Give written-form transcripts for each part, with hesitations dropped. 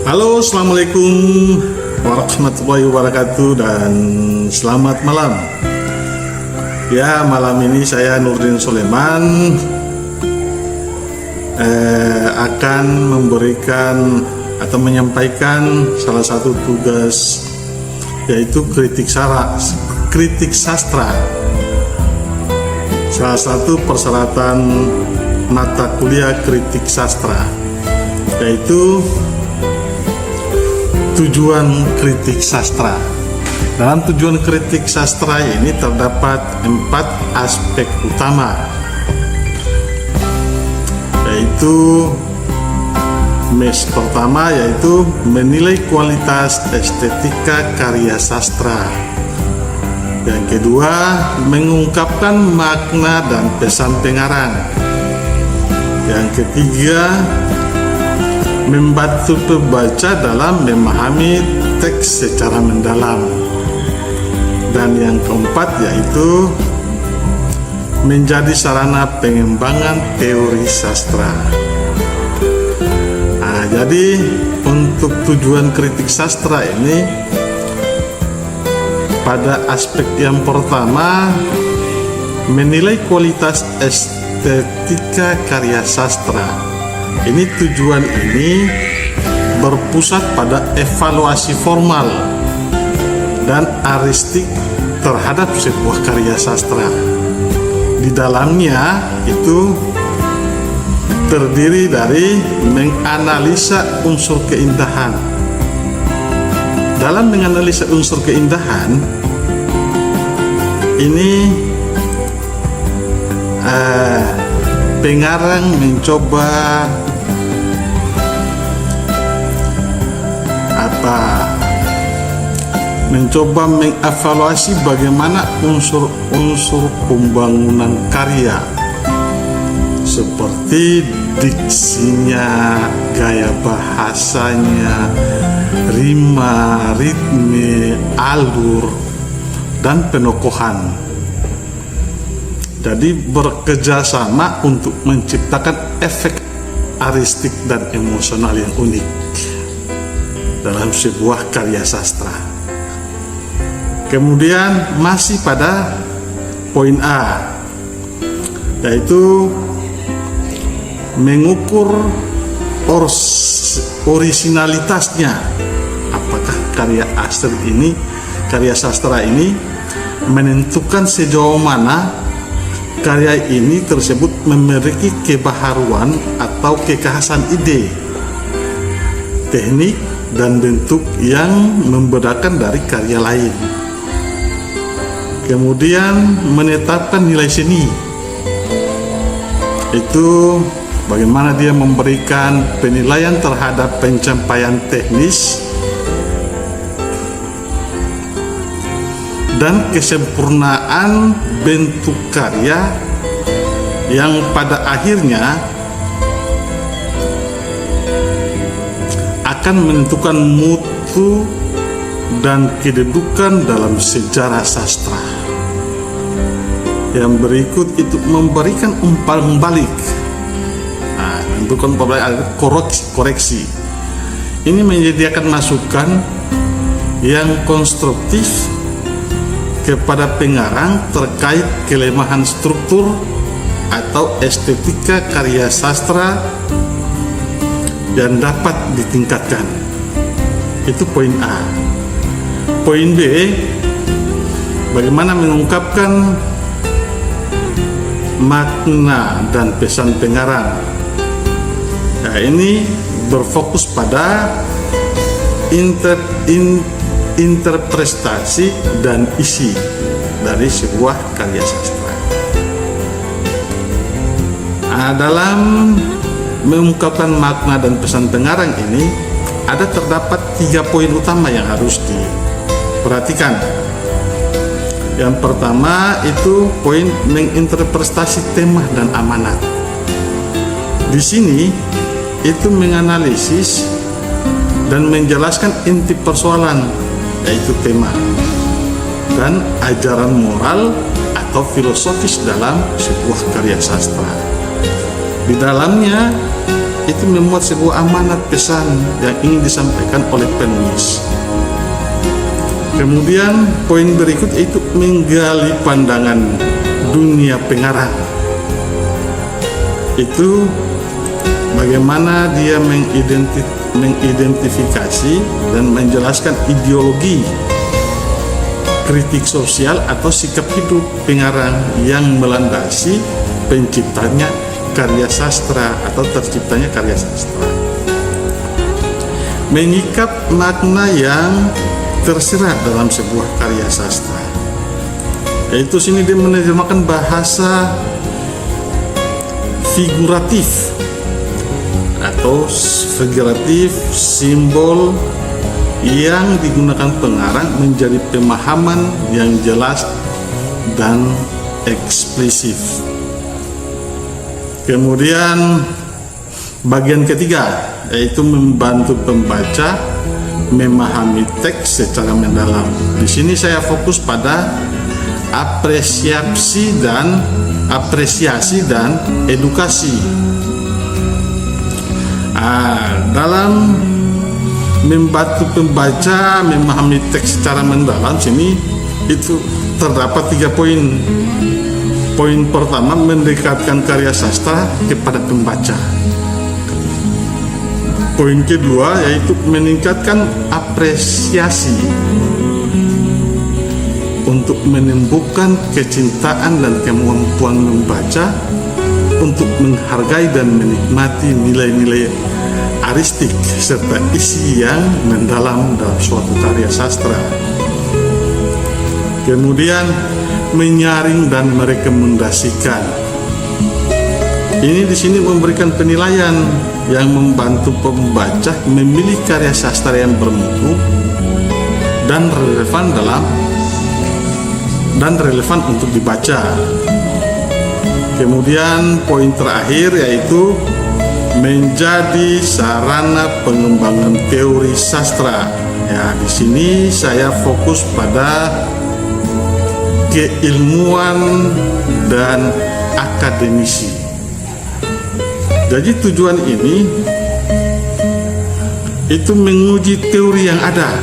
Halo, assalamualaikum warahmatullahi wabarakatuh dan selamat malam. Ya, malam ini saya Nurdin Soleman akan memberikan atau menyampaikan salah satu tugas, yaitu kritik sastra. Salah satu persyaratan mata kuliah kritik sastra, yaitu tujuan kritik sastra. Dalam tujuan kritik sastra ini terdapat 4 aspek utama, yaitu pertama yaitu menilai kualitas estetika karya sastra. Yang kedua, mengungkapkan makna dan pesan pengarang. Yang ketiga, membantu pembaca dalam memahami teks secara mendalam. Dan yang keempat yaitu menjadi sarana pengembangan teori sastra. Nah, jadi untuk tujuan kritik sastra ini, pada aspek yang pertama, menilai kualitas estetika karya sastra. Ini tujuan ini berpusat pada evaluasi formal dan aristik terhadap sebuah karya sastra. Di dalamnya itu terdiri dari menganalisa unsur keindahan. Dalam menganalisa unsur keindahan ini pengarang mencoba mengevaluasi bagaimana unsur-unsur pembangunan karya, seperti diksinya, gaya bahasanya, rima, ritme, alur, dan penokohan. Jadi bekerjasama untuk menciptakan efek aristik dan emosional yang unik dalam sebuah karya sastra. Kemudian masih pada poin A, yaitu mengukur orisinalitasnya. Apakah karya sastra ini menentukan sejauh mana karya ini tersebut memiliki kebaharuan atau kekhasan ide, teknik, dan bentuk yang membedakan dari karya lain. Kemudian menetapkan nilai seni, itu bagaimana dia memberikan penilaian terhadap pencapaian teknis dan kesempurnaan bentuk karya yang pada akhirnya akan menentukan mutu dan kedudukan dalam sejarah sastra. Yang berikut itu memberikan umpan balik. Nah, bukan koreksi. Ini menyediakan masukan yang konstruktif kepada pengarang terkait kelemahan struktur atau estetika karya sastra dan dapat ditingkatkan. Itu poin A. Poin B, bagaimana mengungkapkan makna dan pesan pengarang. Nah, ini berfokus pada interpretasi dan isi dari sebuah karya sastra. Nah, dalam mengungkapkan makna dan pesan pengarang ini terdapat 3 poin utama yang harus diperhatikan. Yang pertama itu poin menginterpretasi tema dan amanat. Di sini itu menganalisis dan menjelaskan inti persoalan, yaitu tema dan ajaran moral atau filosofis dalam sebuah karya sastra. Di dalamnya itu memuat sebuah amanat pesan yang ingin disampaikan oleh penulis. Kemudian poin berikut itu menggali pandangan dunia pengarang. Itu bagaimana dia mengidentifikasi dan menjelaskan ideologi kritik sosial atau sikap hidup pengarang yang melandasi penciptanya karya sastra atau terciptanya karya sastra. Menyikap makna yang tersirat dalam sebuah karya sastra, yaitu sini dia menerjemahkan bahasa figuratif atau figuratif, simbol yang digunakan pengarang menjadi pemahaman yang jelas dan eksplisit. Kemudian bagian ketiga yaitu membantu pembaca memahami teks secara mendalam. Di sini saya fokus pada apresiasi dan edukasi. Dalam membantu pembaca memahami teks secara mendalam, sini itu terdapat 3 poin. Poin pertama, mendekatkan karya sastra kepada pembaca. Poin kedua yaitu meningkatkan apresiasi untuk menumbuhkan kecintaan dan kemampuan membaca untuk menghargai dan menikmati nilai-nilai aristik serta isi yang mendalam dalam suatu karya sastra. Kemudian menyaring dan merekomendasikan. Ini di sini memberikan penilaian yang membantu pembaca memilih karya sastra yang bermutu dan relevan untuk dibaca. Kemudian poin terakhir yaitu menjadi sarana pengembangan teori sastra. Ya, di sini saya fokus pada keilmuan dan akademisi. Jadi tujuan ini itu menguji teori yang ada.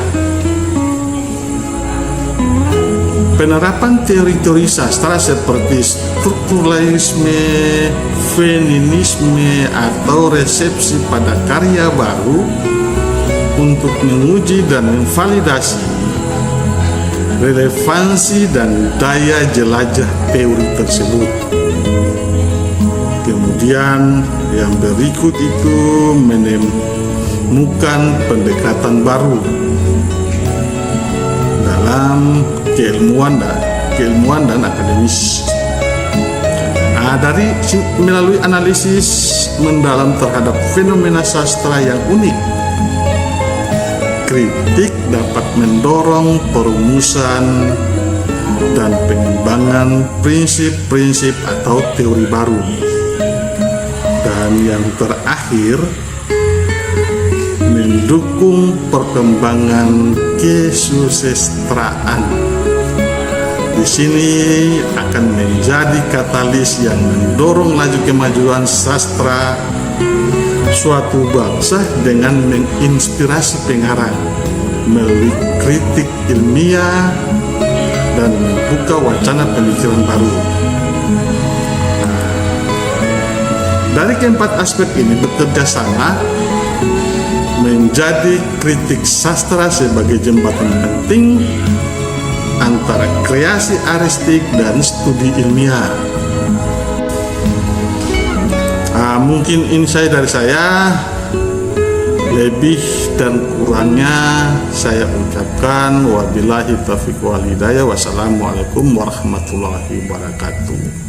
Penerapan teori-teori sastra seperti strukturalisme, feminisme, atau resepsi pada karya baru untuk menguji dan memvalidasi relevansi dan daya jelajah teori tersebut. Kemudian yang berikut itu menemukan pendekatan baru dalam keilmuan dan akademis. Melalui analisis mendalam terhadap fenomena sastra yang unik, kritik dapat mendorong perumusan dan pengembangan prinsip-prinsip atau teori baru. Dan yang terakhir, mendukung perkembangan kesusastraan. Di sini akan menjadi katalis yang mendorong laju kemajuan sastra suatu bangsa dengan menginspirasi pengarang melalui kritik ilmiah dan membuka wacana pemikiran baru. Dari keempat aspek ini bekerja sama menjadi kritik sastra sebagai jembatan penting antara kreasi aristik dan studi ilmiah. Mungkin ini dari saya. Lebih dan kurangnya saya ucapkan wabillahi taufiq wal hidayah. Wassalamualaikum warahmatullahi wabarakatuh.